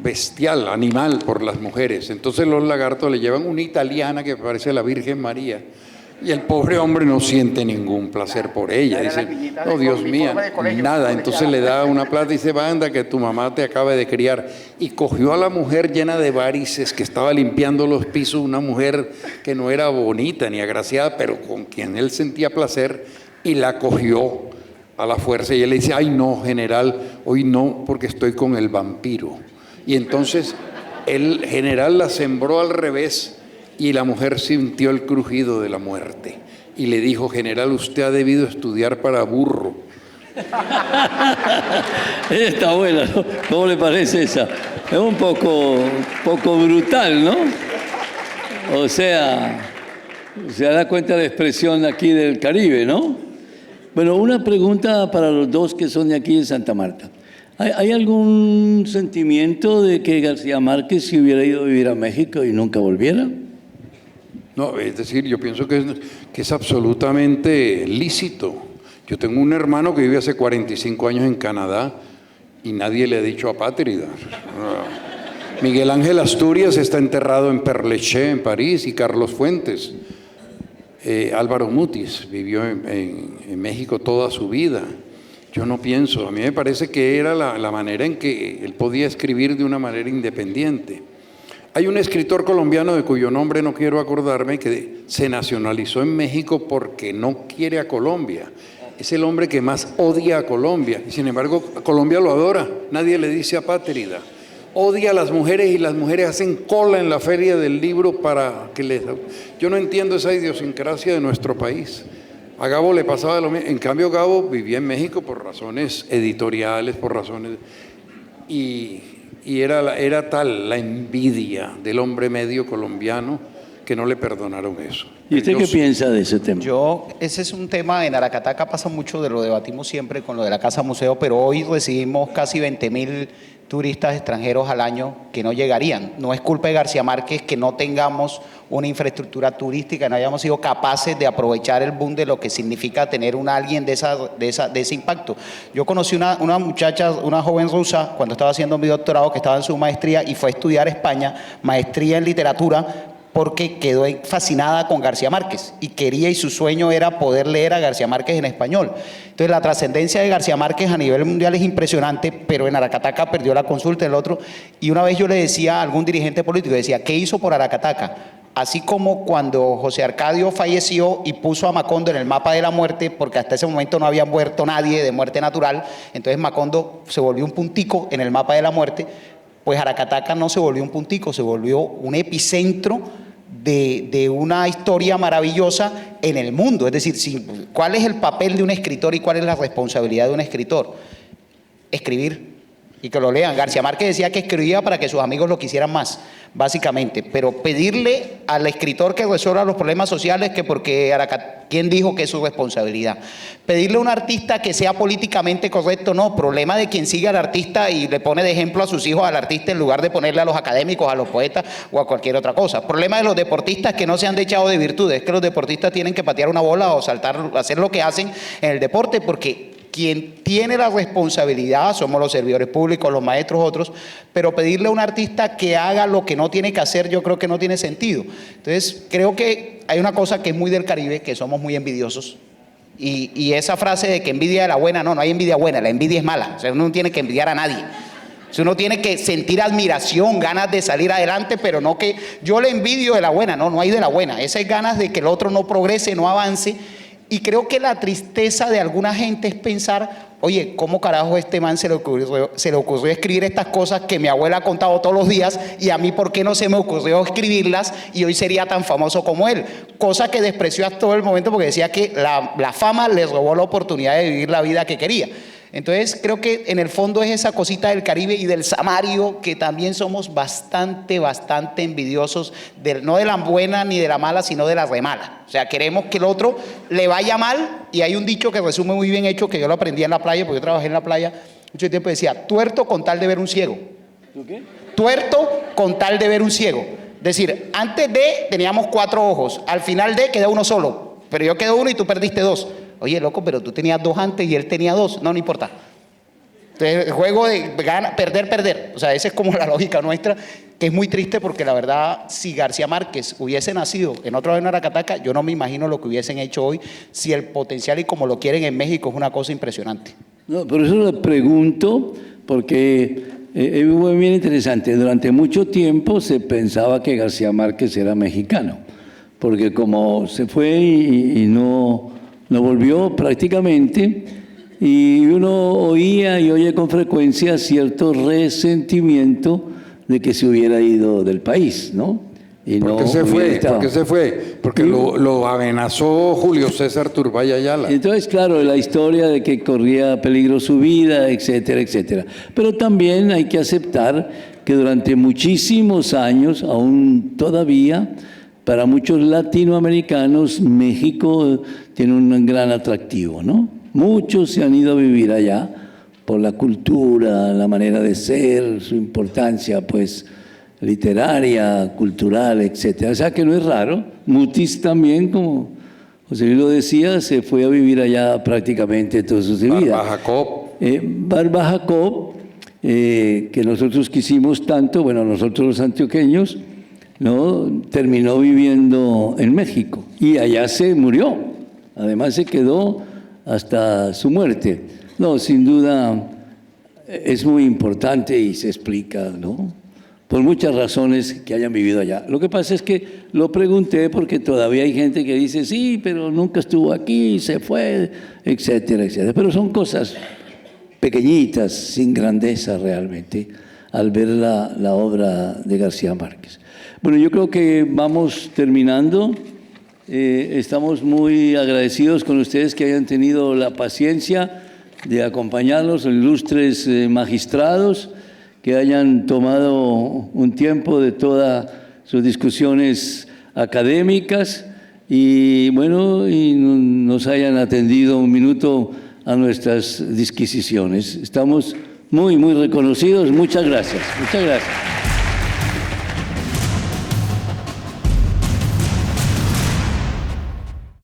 bestial, animal por las mujeres. Entonces los lagartos le llevan una italiana que parece la Virgen María. Y el pobre hombre no siente ningún placer por ella. Dice, no, Dios mío, nada. Entonces le da una plata y dice, anda, que tu mamá te acaba de criar. Y cogió a la mujer llena de varices que estaba limpiando los pisos, una mujer que no era bonita ni agraciada, pero con quien él sentía placer, y la cogió a la fuerza. Y él le dice, ay no, general, hoy no, porque estoy con el vampiro. Y entonces el general la sembró al revés, y la mujer sintió el crujido de la muerte y le dijo, general, usted ha debido estudiar para burro.
Está buena, ¿no? ¿Cómo le parece esa? Es un poco brutal, ¿no? O sea, se da cuenta de la expresión aquí del Caribe, ¿no? Bueno, una pregunta para los dos que son de aquí de Santa Marta. ¿Hay algún sentimiento de que García Márquez se hubiera ido a vivir a México y nunca volviera?
No, es decir, yo pienso que es absolutamente lícito. Yo tengo un hermano que vive hace 45 años en Canadá y nadie le ha dicho apátrida. Miguel Ángel Asturias está enterrado en Père Lachaise, en París, y Carlos Fuentes. Álvaro Mutis vivió en México toda su vida. Yo no pienso, a mí me parece que era la manera en que él podía escribir de una manera independiente. Hay un escritor colombiano de cuyo nombre no quiero acordarme que se nacionalizó en México porque no quiere a Colombia. Es el hombre que más odia a Colombia y sin embargo Colombia lo adora, nadie le dice apátrida. Odia a las mujeres y las mujeres hacen cola en la feria del libro para que les... Yo no entiendo esa idiosincrasia de nuestro país. A Gabo le pasaba lo mismo. En cambio Gabo vivía en México por razones editoriales, por razones... Y era tal la envidia del hombre medio colombiano que no le perdonaron eso.
¿Y usted qué piensa de ese tema?
Ese es un tema, en Aracataca pasa mucho, lo debatimos siempre con lo de la Casa Museo, pero hoy recibimos casi 20.000 turistas extranjeros al año que no llegarían. No es culpa de García Márquez que no tengamos una infraestructura turística, no hayamos sido capaces de aprovechar el boom de lo que significa tener un alguien de ese impacto. Yo conocí una muchacha, una joven rusa, cuando estaba haciendo mi doctorado, que estaba en su maestría y fue a estudiar a España, maestría en literatura, porque quedó fascinada con García Márquez y quería, y su sueño era poder leer a García Márquez en español. Entonces la trascendencia de García Márquez a nivel mundial es impresionante, pero en Aracataca perdió la consulta, el otro. Y una vez yo le decía a algún dirigente político, decía, ¿qué hizo por Aracataca? Así como cuando José Arcadio falleció y puso a Macondo en el mapa de la muerte, porque hasta ese momento no había muerto nadie de muerte natural, entonces Macondo se volvió un puntico en el mapa de la muerte. Pues Aracataca no se volvió un puntico, se volvió un epicentro de una historia maravillosa en el mundo. Es decir, ¿cuál es el papel de un escritor y cuál es la responsabilidad de un escritor? Escribir y que lo lean. García Márquez decía que escribía para que sus amigos lo quisieran más, básicamente, pero pedirle al escritor que resuelva los problemas sociales, que porque ¿quién dijo que es su responsabilidad? Pedirle a un artista que sea políticamente correcto, no, problema de quien sigue al artista y le pone de ejemplo a sus hijos al artista en lugar de ponerle a los académicos, a los poetas o a cualquier otra cosa. Problema de los deportistas que no se han echado de virtudes, es que los deportistas tienen que patear una bola o saltar, hacer lo que hacen en el deporte, porque quien tiene la responsabilidad somos los servidores públicos, los maestros, otros, pero pedirle a un artista que haga lo que no tiene que hacer, yo creo que no tiene sentido. Entonces, creo que hay una cosa que es muy del Caribe, que somos muy envidiosos, y esa frase de que envidia de la buena, no hay envidia buena, la envidia es mala, o sea, uno no tiene que envidiar a nadie. Uno tiene que sentir admiración, ganas de salir adelante, pero no que yo le envidio de la buena, no hay de la buena, esas ganas de que el otro no progrese, no avance. Y creo que la tristeza de alguna gente es pensar, oye, ¿cómo carajo a este man se le ocurrió escribir estas cosas que mi abuela ha contado todos los días y a mí por qué no se me ocurrió escribirlas y hoy sería tan famoso como él? Cosa que despreció hasta todo el momento porque decía que la fama le robó la oportunidad de vivir la vida que quería. Entonces creo que en el fondo es esa cosita del Caribe y del Samario, que también somos bastante envidiosos, no de la buena ni de la mala, sino de la remala. O sea, queremos que el otro le vaya mal, y hay un dicho que resume muy bien hecho, que yo lo aprendí en la playa, porque yo trabajé en la playa mucho tiempo, decía, tuerto con tal de ver un ciego.
¿Tú qué?
Tuerto con tal de ver un ciego. Es decir, antes de teníamos 4 ojos, al final de queda uno solo. pero yo quedo 1 y tú perdiste 2. Oye, loco, pero tú tenías 2 antes y él tenía 2. No importa. Entonces, el juego de perder, perder. O sea, esa es como la lógica nuestra, que es muy triste porque la verdad, si García Márquez hubiese nacido en otro lado de Aracataca, yo no me imagino lo que hubiesen hecho hoy, si el potencial y como lo quieren en México es una cosa impresionante.
No, por eso le pregunto, porque es muy bien interesante. Durante mucho tiempo se pensaba que García Márquez era mexicano, porque como se fue y no volvió prácticamente, y uno oía y oye con frecuencia cierto resentimiento de que se hubiera ido del país, ¿no? Y
¿Por qué se fue? ¿Por qué se fue? Porque lo amenazó Julio César Turbay Ayala.
Entonces, claro, la historia de que corría peligro su vida, etcétera, etcétera. Pero también hay que aceptar que durante muchísimos años, aún todavía, para muchos latinoamericanos, México tiene un gran atractivo, ¿no? Muchos se han ido a vivir allá por la cultura, la manera de ser, su importancia, pues, literaria, cultural, etcétera. O sea que no es raro. Mutis también, como José Luis lo decía, se fue a vivir allá prácticamente toda su vida.
Barba Jacob.
Barba Jacob, que nosotros quisimos tanto, bueno, nosotros los antioqueños, ¿no? Terminó viviendo en México y allá se murió. Además se quedó hasta su muerte. No, sin duda es muy importante y se explica, ¿no? Por muchas razones que hayan vivido allá. Lo que pasa es que lo pregunté porque todavía hay gente que dice, sí, pero nunca estuvo aquí, se fue, etcétera, etcétera. Pero son cosas pequeñitas, sin grandeza realmente, al ver la obra de García Márquez. Bueno, yo creo que vamos terminando. Estamos muy agradecidos con ustedes que hayan tenido la paciencia de acompañarnos, ilustres magistrados, que hayan tomado un tiempo de todas sus discusiones académicas y bueno, y nos hayan atendido un minuto a nuestras disquisiciones. Estamos muy, muy reconocidos. Muchas gracias. Muchas gracias.